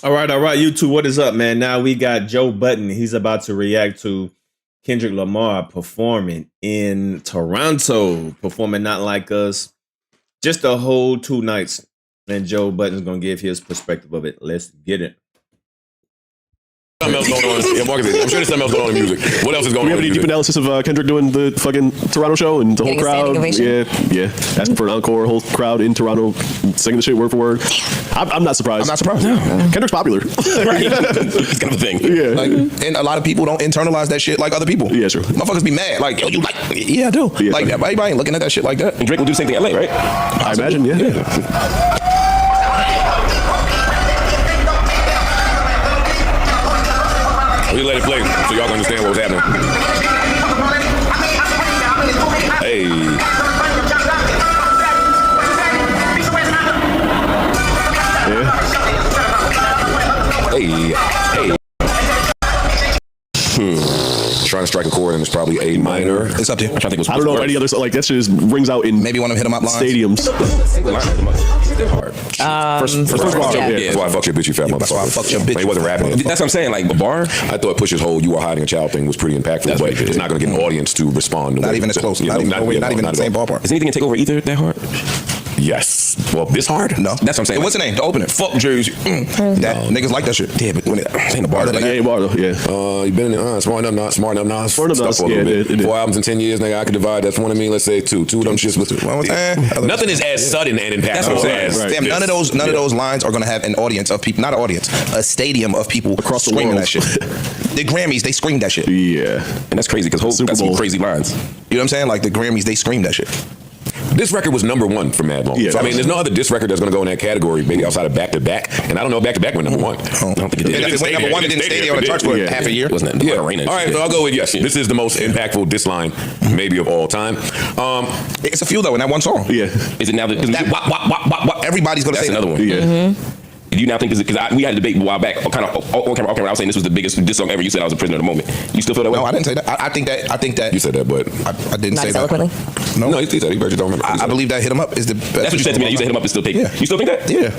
All right, YouTube, what is up, man? Now we got Joe Budden. He's about to react to Kendrick Lamar performing in Toronto, performing Not Like Us, just the whole 2 nights. And Joe Budden's going to give his perspective of it. Let's get it. Something else going on. Yeah, Marcus, I'm sure there's something else going on in music. What else is going on? Do we have any deep analysis of Kendrick doing the fucking Toronto show and the whole crowd? Yeah. Asking for an encore, whole crowd in Toronto singing the shit word for word. I'm not surprised. I'm not surprised. No. Kendrick's popular. Right. It's kind of a thing. Yeah. Like, and a lot of people don't internalize that shit like other people. Yeah, sure. Motherfuckers be mad. Like, yo, you like, yeah, I do. Yeah, like, everybody ain't looking at that shit like that. And Drake will do the same thing in LA, right? I imagine, yeah. We let it play so y'all can understand what was happening. Hey. Hey. Trying to strike a chord and it's probably A minor. It's up to you. I don't know if any other, like, that shit just rings out in maybe one of them hit 'em up lines. Stadiums. They're hard. First of all, that's why I fucked your bitch, you fat motherfucker. That's why I fucked your bitch. He wasn't rapping it. That's what I'm saying. Like, the bar, I thought Push's whole "you are hiding a child" thing was pretty impactful, but it's not going to get an audience to respond. Not even as close. Not even in the same ballpark. is anything to take over either that hard? Yes. Well, this hard? No. That's what I'm saying. What's the name? The opener. Fuck Jersey. Niggas like that shit. Yeah, but when it ain't the bar. Yeah, bar though. Yeah. You been in smart enough, not smart enough, not smart enough. For a little bit. 4 albums in 10 years, nigga. I could divide. That's one of me. Let's say 2. 2 of them shits with nothing is as sudden and impactful as. Damn, none of those lines are gonna have an audience of people. Not an audience, a stadium of people across the screaming world. That shit. The Grammys, they scream that shit. Yeah, and that's crazy because Hope got some crazy lines. You know what I'm saying? Like the Grammys, they scream that shit. This record was #1 for mad long. Yeah, so, I mean, there's no other diss record that's going to go in that category, maybe outside of Back to Back. And I don't know if Back to Back went #1. I don't think it did. If it went #1, it didn't stay there on the charts for half a year. Wasn't that arena? All right, so I'll go with yes. This is the most impactful diss line maybe of all time. It's a few though in that one song. Yeah. Is it now that wap, everybody's gonna say another one? Yeah. Do you now think because we had a debate a while back, kind of on camera, I was saying this was the biggest diss song ever. You said I was a prisoner of the moment. You still feel that way? No, I didn't say that. I think that you said that, but I didn't say that. No, he said he bet you don't remember. I believe that Hit 'Em Up is the best. That's what you said to me. You said Hit 'Em Up is still peak. Yeah. You still think that? Yeah.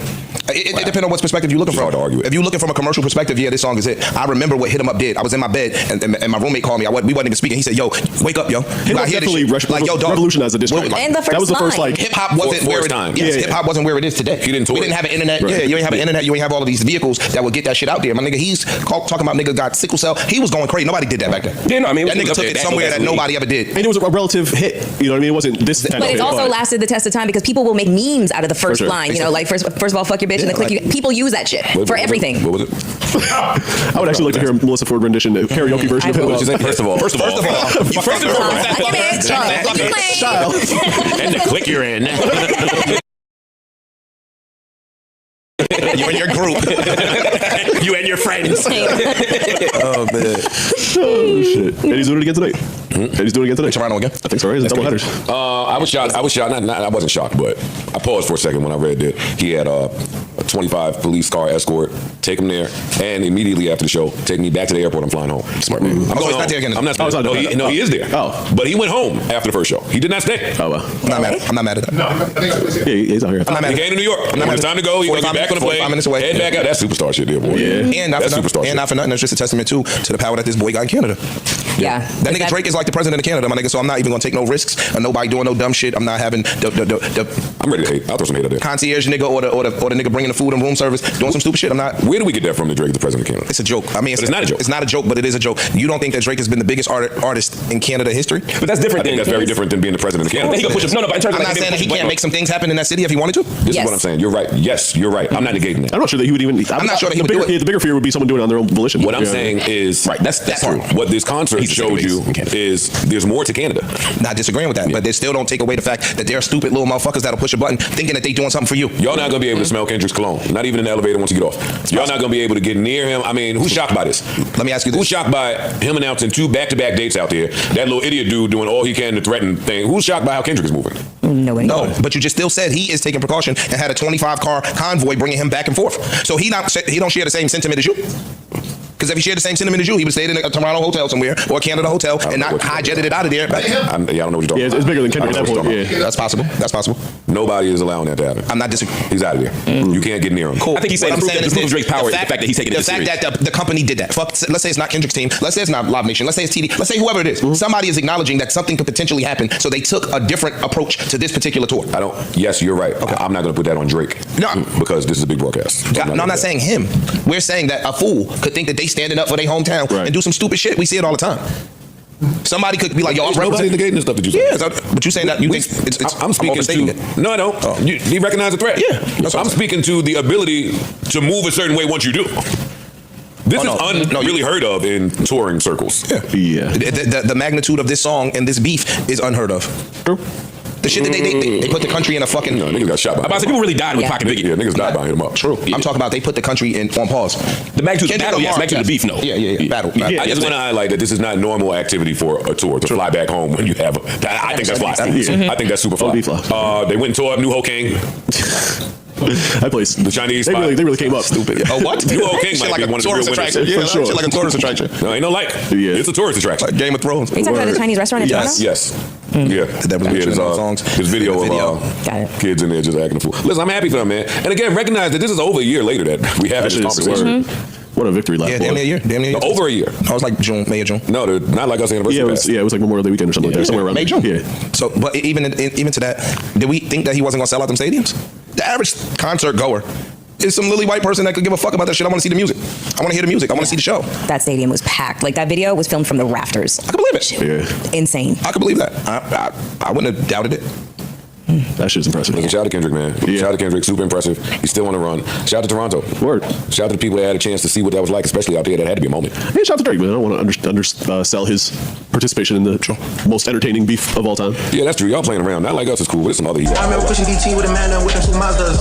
It depends on what perspective you're looking from. Hard to argue it. If you're looking from a commercial perspective, yeah, this song is it. I remember what Hit 'Em Up did. I was in my bed and my roommate called me. We wasn't even speaking. He said, "Yo, wake up, yo." Hit 'Em Up definitely revolutionized the diss track. And the first that was the first like hip hop wasn't where hip hop wasn't where it is today. We didn't have an internet. Right. Yeah, you ain't have an internet. You ain't have all of these vehicles that would get that shit out there. My nigga, he's talking about nigga got sickle cell. He was going crazy. Nobody did that back then. Yeah, no, I mean that nigga took it somewhere that nobody ever did. And it was a relative hit. You know what I mean? It wasn't this. But it's also lasted the test of time because people will make memes out of the first line. You know, like first of all, fuck your bitch, and the click. People use that shit for everything. What was it? I would actually like to hear a Melissa Ford rendition, a karaoke version of it. First of all, child, and the click you're in. You and your group. You and your friends. Oh man. Oh shit. And he's doing it again tonight. He's doing it again today. Toronto again? I think so, right? It's double headers. I was shocked. I wasn't shocked, but I paused for a second when I read that he had a 25 police car escort, take him there, and immediately after the show, take me back to the airport. I'm flying home. Smart man. He's not there again. I'm not. No, he is there. Oh, but he went home after the first show. He did not stay. Oh well. I'm not mad at that. No, yeah, he's out here. He came to New York. When it's time to go, he's gonna get back on the plane. 45 minutes away. Head back out. That's superstar shit, there, boy. Yeah. And not for nothing. That's just a testament too to the power that this boy got in Canada. Yeah. That nigga Drake is like the president of Canada, my nigga. So I'm not even gonna take no risks and nobody doing no dumb shit. I'm not having I'm ready to hate. I'll throw some hate out there. Concierge nigga or the nigga bringing the food and room service doing some stupid shit. I'm not. Where do we get that from? That Drake is the president of Canada? It's a joke. I mean, it's not a joke. It's not a joke, but it is a joke. You don't think that Drake has been the biggest artist in Canada history? But that's different. I think that's very different than being the president of Canada. He can push it. No, but in terms I'm not saying that he can't make some things happen in that city if he wanted to. This is what I'm saying. You're right. Yes, you're right. I'm not negating that. I'm not sure that he would even. I'm not sure that he would do it. The bigger fear would be someone doing it on their own volition. What I'm saying is, right. That's true. What this concert showed you is there's more to Canada. Not disagreeing with that, but they still don't take away the fact that they're stupid little motherfuckers that'll push a button thinking that they doing something for you. Y'all not gonna be able to smell Kendrick's cologne. Not even in the elevator once you get off. Y'all not gonna be able to get near him. I mean, who's shocked by this? Let me ask you this. Who's shocked by him announcing 2 back-to-back dates out there? That little idiot dude doing all he can to threaten thing. Who's shocked by how Kendrick is moving? Nobody. No, but you just still said he is taking precaution and had a 25 car convoy bringing him back and forth. So he don't share the same sentiment as you. Because if he shared the same sentiment as you, he would stay in a Toronto hotel somewhere or a Canada hotel and not hijacked it out of there. I don't know what you're talking about. It's bigger than Kendrick at that point. Yeah. That's possible. That's possible. Nobody is allowing that to happen. I'm not disagreeing. He's out of there. You can't get near him. Cool. I think he's saying the Drake's power is the fact that he's taking it serious. The fact that the company did that. Fuck, let's say it's not Kendrick's team. Let's say it's not Live Nation. Let's say it's TD. Let's say whoever it is. Somebody is acknowledging that something could potentially happen, so they took a different approach to this particular tour. Yes, you're right. Okay. I'm not going to put that on Drake. No. Because this is a big broadcast. So I'm not saying him. We're saying that a fool could think that they standing up for their hometown and do some stupid shit. We see it all the time. Somebody could be like, "Yo, I'm nobody's negating the stuff that you say." Yeah, but you saying that you think it's I'm speaking to it. No, I don't. Oh. You recognize the threat? Yeah. I'm speaking to the ability to move a certain way once you do. This is really heard of in touring circles. Yeah. The magnitude of this song and this beef is unheard of. True. The shit that they put the country in a fucking... niggas got shot by. People really died with Pocket Biggie. Yeah, niggas died by him up. True. I'm talking about they put the country on pause. The magnitude of the battle, yes. Magnitude of the beef, no. Yeah. Battle. I just want to highlight that this is not normal activity for a tour to fly back home when you have I think that's fly. I think that's super fly. They went and tore up New Ho King. That place, the Chinese. They really came up. Stupid. Oh, what? New Ho King might like be one of the real winners. Yeah, for sure. Like a tourist attraction. No, ain't no like. Yeah. It's a tourist attraction. Like Game of Thrones. Are you talking about the Chinese restaurant in Toronto? Yes. Yeah. That was songs. His video of kids in there just acting a fool. Listen, I'm happy for them, man. And again, recognize that this is over a year later that we have this conversation. What a victory lap. Yeah, damn near a year. Over a year. I was like May or June. No, not like us anniversary. Yeah, it was like Memorial Day weekend or something like that. Somewhere around May, June. Yeah. So, but even to that, did we think that he wasn't going to sell out them stadiums? The average concert goer is some lily white person that could give a fuck about that shit. I want to see the music. I want to hear the music. I want to see the show. That stadium was packed. Like, that video was filmed from the rafters. I can believe it. Yeah. Insane. I can believe that. I wouldn't have doubted it. That shit's impressive. Shout out to Kendrick, man. Shout out to Kendrick, super impressive. He's still on the run. Shout out to Toronto. Word. Shout out to the people that had a chance to see what that was like, especially out there. That had to be a moment. Hey, shout out to Drake, man. I don't want to undersell his participation in the most entertaining beef of all time. Yeah, that's true. Y'all playing around. Not like us is cool, but it's some other heat. I remember pushing DT with a man and with them two Mazdas.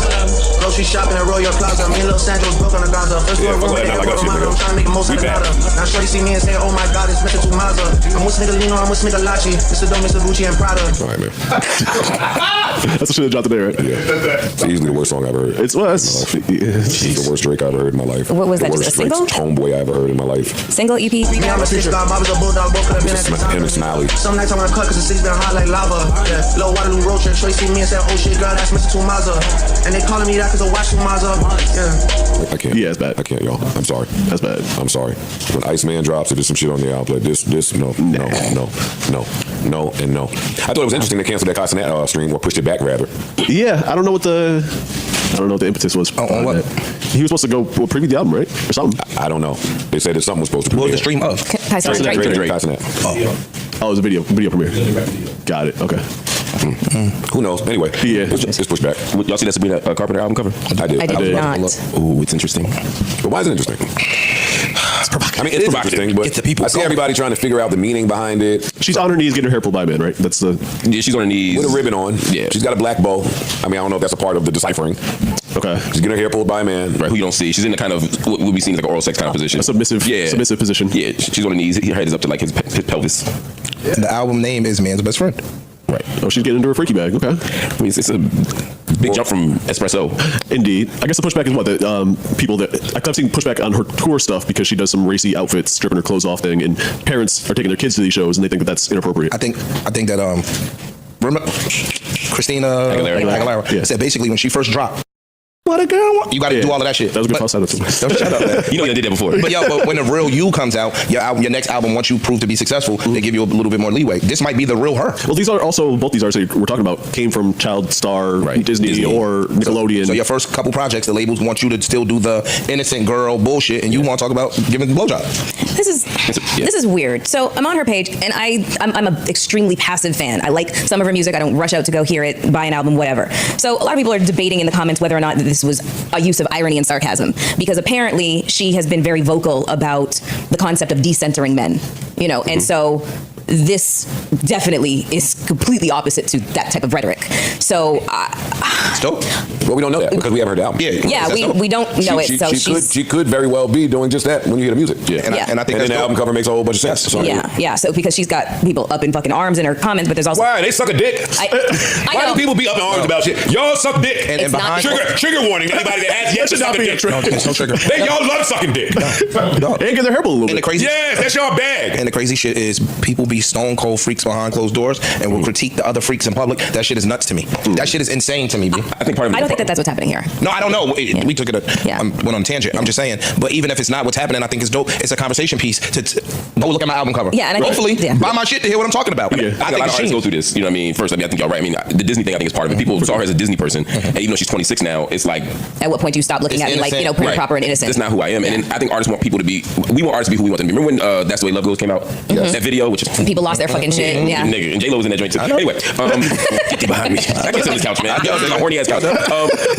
Grocery shopping at Royal Plaza. Me and Lil Sandro's broke on the Gaza. First floor room, I'm trying to make the most of the matter. Now shorty see me and say, oh my God, it's Mr. Tumaza. I'm with Nigga Lino, I'm with Nigga Lachi. Mr. Dome, Mr. Gucci, and Prada. All right, man. That's the shit that dropped today, right? Yeah. It's easily the worst song I've ever heard. It's the worst Drake I've ever heard in my life. What was that, the just worst a single? Homeboy I ever heard in my life. Single EP? I'm a street guy, Bobby's a bulldog, both could have been at the Him and Smiley. Some nights I wanna cut cause the city's been hot like lava. Yeah. Low Waterloo road trip, Shorty see me and say, oh shit, girl, that's Mr. Tumaza. And they calling me that cause I watch Tumaza. Yeah. I can't. Yeah, it's bad. I can't, y'all. I'm sorry. That's bad. I'm sorry. When Iceman drops, if there's some shit on there, I'll play this, no, and no. I thought it was interesting they canceled that Castanet stream, or pushed it back rather. Yeah, I don't know what the impetus was. On what? He was supposed to go preview the album, right? Or something. I don't know. They said that something was supposed to be. What was the stream of? Drake. Castanet. Oh, it was a video premiere. Got it. Okay. Who knows? Anyway, it's pushed back. Y'all see that Sabrina Carpenter album cover? I did. I did not. Ooh, it's interesting. But why is it interesting? I mean, it is interesting, but Get the people I see going. everybody trying to figure out the meaning behind it. She's on her knees getting her hair pulled by a man, right? That's the... Yeah, she's on her knees. With a ribbon on. Yeah. She's got a black bow. I mean, I don't know if that's a part of the deciphering. Okay. She's getting her hair pulled by a man. Right, who you don't see. She's in the kind of what would be seen as like an oral sex kind of position. A submissive position. Yeah, she's on her knees. Her head is up to like his pelvis. The album name is Man's Best Friend. Right. Oh, she's getting into her freaky bag. Okay. I mean, it's a big jump from Espresso. Indeed. I guess the pushback is what? The people that... I've seen pushback on her tour stuff because she does some racy outfits, stripping her clothes off thing, and parents are taking their kids to these shows, and they think that that's inappropriate. I think that remember Christina Aguilera said basically when she first dropped, what a girl want. You got to do all of that shit. That was a good falsetto too. Shut up, man. You know you did that before. But when the real you comes out, your next album, once you prove to be successful, they give you a little bit more leeway. This might be the real her. Well, these are also, both these artists that we're talking about came from Child Star, Disney, or Nickelodeon. So your first couple projects, the labels want you to still do the innocent girl bullshit, and you want to talk about giving the blowjob. This is weird. So I'm on her page, and I'm an extremely passive fan. I like some of her music. I don't rush out to go hear it, buy an album, whatever. So a lot of people are debating in the comments whether or not this was a use of irony and sarcasm, because apparently she has been very vocal about the concept of decentering men, you know, and so this definitely is completely opposite to that type of rhetoric. So, It's dope. Well, we don't know that because we haven't heard the album. yeah, we don't know it. So she could very well be doing just that when you hear the music. Yeah, and I think and then the album cover makes a whole bunch of sense. So yeah. So because she's got people up in fucking arms in her comments, but there's also why they suck a dick? Why do people be up in arms about shit? Y'all suck dick. And behind trigger warning. Anybody that has yet to suck a dick. No trigger. Y'all love sucking dick. No. And get their hair pulled a little And the bit. crazy, Yes, that's your bag. and the crazy shit is people be stone cold freaks behind closed doors and will critique the other freaks in public. That shit is nuts to me. That shit is insane to me, B. I think part of it. I don't think that's what's happening here. No, I don't know. We took it. Yeah. Went on a tangent. I'm just saying. But even if it's not what's happening, I think it's dope. It's a conversation piece to go look at my album cover. Yeah, and I think- hopefully yeah. buy my shit to hear what I'm talking about. Yeah. I think a lot of artists go through this. You know what I mean? First, I think y'all right. I mean, the Disney thing I think is part of it. People saw her as a Disney person, and even though she's 26 now, it's like At what point do you stop looking It's at me like, you know, innocent. prim, right. proper, and innocent? That's not who I am. And then I think artists want people to be. We want artists to be who we want them to be. Remember when That's the Way Love Goes came out? That video, which is People lost their fucking shit. Yeah. nigga, and J-Lo was in that joint too. Anyway, get you behind me. I can't sit on this couch, man. I can't sit on horny ass couch.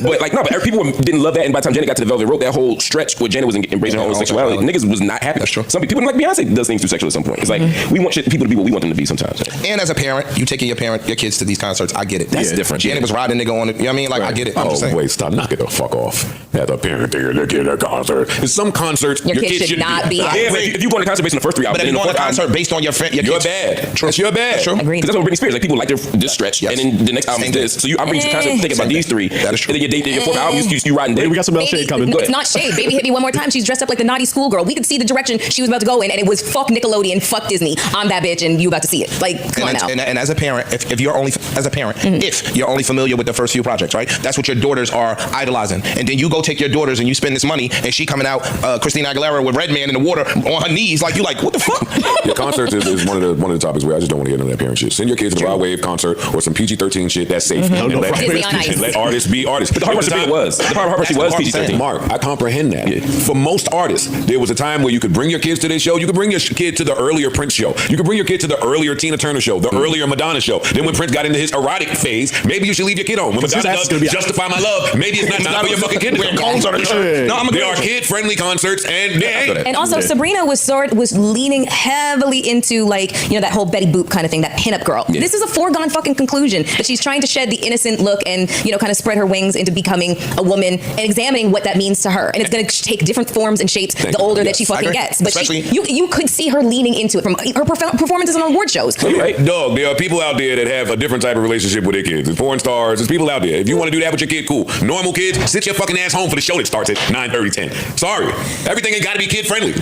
But like, no, but people didn't love that. And by the time Janet got to the Velvet Rope, that whole stretch where Janet was embracing her own sexuality, niggas was not happy. That's true. Some people, like Beyonce, does things too sexual at some point. It's like we want people to be what we want them to be sometimes. And as a parent, you taking your kids to these concerts. I get it. That's different. Janet was riding nigga on it. You know what I mean? Like I get it. I'm just saying. Wait, stop. Knock it the fuck off. As a parent, taking their kid to a concert. In some concerts, Your kid should not be. Yeah, but if you go on a concert based on the first three albums, But if you then go on the a fourth concert album, based on your You're kids, bad. True. You're bad. That's true. Agreed. because that's what Britney Spears. Like people like this stretch, Yes. and then the next album Same is this. thing. So I'm bringing you to the concert thinking about these three. That is true. And then your fourth album, you riding. Hey, we got some else shade coming. No, it's not shade. Baby Hit Me One More Time. She's dressed up like the naughty schoolgirl. We could see the direction she was about to go in, and it was fuck Nickelodeon, fuck Disney. I'm that bitch, and you about to see it. Like, come on now. And as a parent, if you're only if you're only familiar with the first few projects, right? That's what your daughters are idolizing, and then you go take your daughters and you spend this money, and she coming out, Christina Aguilera with Redman in the water on her knees, like you like what the fuck? Yeah, concerts is one of the topics where I just don't want to hear none of that parent shit. Send your kids to a Rod Wave concert or some PG-13 shit that's safe. And let Disney on Ice. and let artists be artists. But the hard part was PG-13. Mark, I comprehend that. Yeah. For most artists, there was a time where you could bring your kids to this show. You could bring your kid to the earlier Prince show. You could bring your kid to the earlier Tina Turner show, the earlier Madonna show. Then when Prince got into his erotic phase, maybe you should leave your kid home. When Madonna does Justify My Love, maybe it's not time for your fucking kid to Wearing go. cones on her shirt. No, I'm There are kid-friendly concerts, and And also, Sabrina was leaning heavily into like, you know, that whole Betty Boop kind of thing, that pinup girl. Yeah. This is a foregone fucking conclusion, but she's trying to shed the innocent look and, you know, kind of spread her wings into becoming a woman and examining what that means to her. And it's going to take different forms and shapes the older that she fucking gets. But you could see her leaning into it from her performances on award shows. Right, dog. There are people out there that have a different type of relationship with their kids. There's porn stars. There's people out there. If you want to do that with your kid, cool. Normal kids, sit your fucking ass home for the show that starts at 9:30, 10. Sorry, everything ain't got to be kid friendly.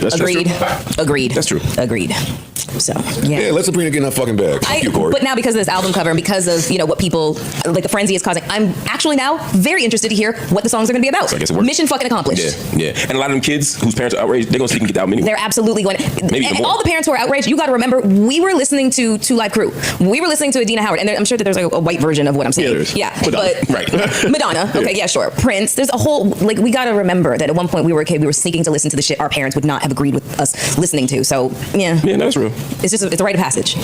Agreed. That's true. Agreed. So yeah. Yeah, let Sabrina get in her fucking bag. Thank you, Corey. But now because of this album cover and because of, you know, what people like the frenzy is causing, I'm actually now very interested to hear what the songs are going to be about. So I guess it works. Mission fucking accomplished. Yeah. And a lot of them kids whose parents are outraged, they're gonna see if you can get the album anyway. They're absolutely going. Maybe And more. all the parents who are outraged, you got to remember, we were listening to Two Live Crew. We were listening to Adina Howard, and I'm sure that there's like a white version of what I'm saying. Yeah, there is. Yeah, Madonna. but Right. Madonna. Okay, yeah, sure. Prince. There's a whole like we got to remember that at one point we were sneaking to listen to the shit our parents would not have agreed with us listening to. So yeah, that's real. it's just it's a rite of passage.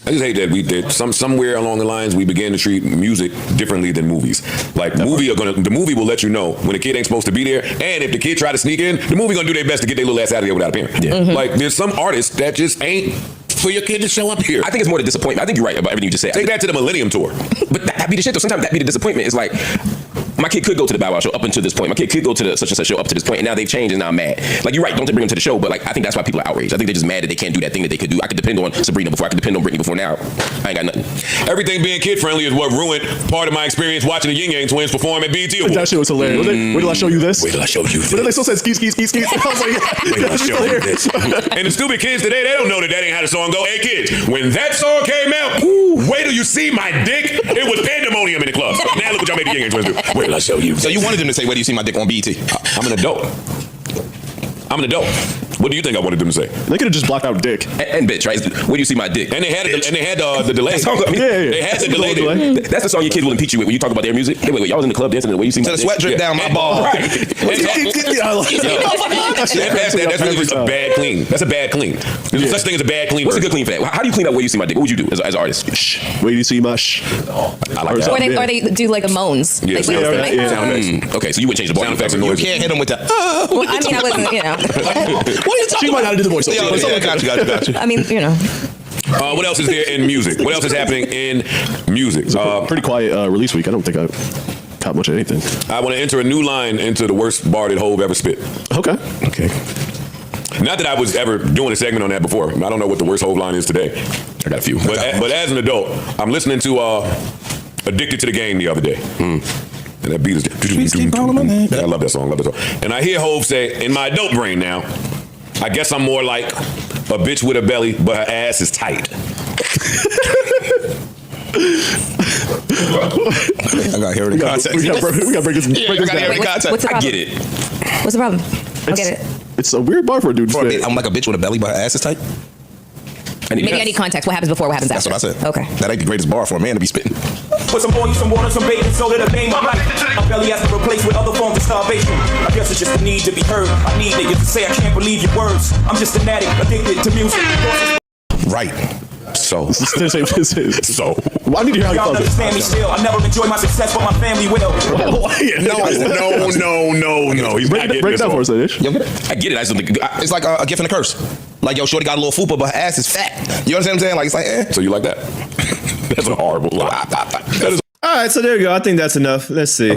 I just hate that we did somewhere along the lines we began to treat music differently than movies. Like the movie will let you know when a kid ain't supposed to be there, and if the kid try to sneak in, the movie gonna do their best to get their little ass out of there without a parent. Yeah. Like there's some artists that just ain't for your kid to show up here. I think it's more the disappointment. I think you're right about everything you just said. Take that to the Millennium Tour. But that be the shit though. Sometimes that be the disappointment. It's like my kid could go to the Bow Wow show up until this point. My kid could go to the such and such show up to this point, and now they've changed, and now I'm mad. Like you're right, don't bring them to the show, but like I think that's why people are outraged. I think they're just mad that they can't do that thing that they could do. I could depend on Sabrina before. I could depend on Britney before. Now I ain't got nothing. Everything being kid friendly is what ruined part of my experience watching the Yin Yang Twins perform at BET Awards. That shit was hilarious. Wait till I show you this. Wait till I show you this. But then they still said ski. I was like, Wait till I show you this. And the stupid kids today, they don't know that ain't how the song go. Hey kids, when that song came out, wait till you see my dick. It was pandemonium in the club. Now look what y'all made the Yin Yang Twins do. Wait till I show you. So you wanted them to say, "Where do you see my dick on BET?" I'm an adult. What do you think I wanted them to say? They could have just blocked out dick. And bitch, right? Where do you see my dick? And they had the delay. That song, I mean, They had the delay. there. That's the song your kids will impeach you with when you talk about their music. Hey, wait, y'all was in the club dancing the way you see my So the dick. sweat drip down my ball. Right. That's That's really a bad clean. That's a bad clean. There's such thing as a bad clean. What's a version. good clean for that? How do you clean up where you see my dick? What would you do as an artist? Wait, do you see my sh? I like that. Or they do like a moans. Yeah, like, yeah, when right, it's yeah. like, Sound effects. Okay, so you wouldn't change the bar. Sound effects and You noises. can't hit them with the. Well, I mean, I wasn't, you know. What are you talking She might not do the voice. Got you. I mean, you know. What else is there in music? What else is happening in music? Pretty quiet release week. I don't think I caught much of anything. I want to enter a new line into the worst bar that Hove ever spit. Okay. Not that I was ever doing a segment on that before. I don't know what the worst Hove line is today. I got a few. But as an adult, I'm listening to Addicted to the Game the other day. And that beat is... I love that song. And I hear Hove say, in my adult brain now, I guess I'm more like a bitch with a belly, but her ass is tight. I gotta hear it in context. We gotta break this down. What's the problem? I get it. What's the problem? I get it. It's a weird bar for a dude to spit. I'm like a bitch with a belly, but her ass is tight. Maybe I need context. What happens before? What happens That's after? what I said. Okay. That ain't the greatest bar for a man to be spitting. Put some oil, some water, some bacon, so that the name I'm like. My belly has to replace with other forms of starvation. I guess it's just the need to be heard. I need niggas to say I can't believe your words. I'm just an addict, addicted to music. Right. So Well, I need to hear how you Y'all felt it. understand me still. I never enjoy my success, but my family will. No. He's not getting Break this down for one. us, Ish. I get it. I just don't think. It's like a gift and a curse. Like, yo, shorty got a little fupa, but her ass is fat. You understand what I'm saying? Like, it's like, eh. So you like that? That's a horrible line. That is All right, so there we go. I think that's enough. Let's see.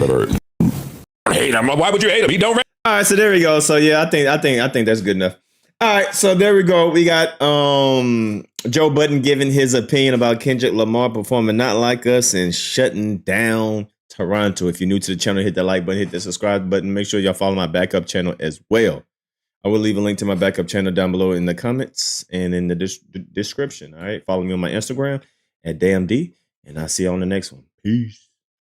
hate him. Why would you hate him? He don't rap. All right, so there we go. So yeah, I think that's good enough. All right, so there we go. We got Joe Budden giving his opinion about Kendrick Lamar performing Not Like Us and shutting down Toronto. If you're new to the channel, hit that like button, hit the subscribe button. Make sure y'all follow my backup channel as well. I will leave a link to my backup channel down below in the comments and in the description. All right, follow me on my Instagram at DamnD, and I'll see you on the next one. Peace.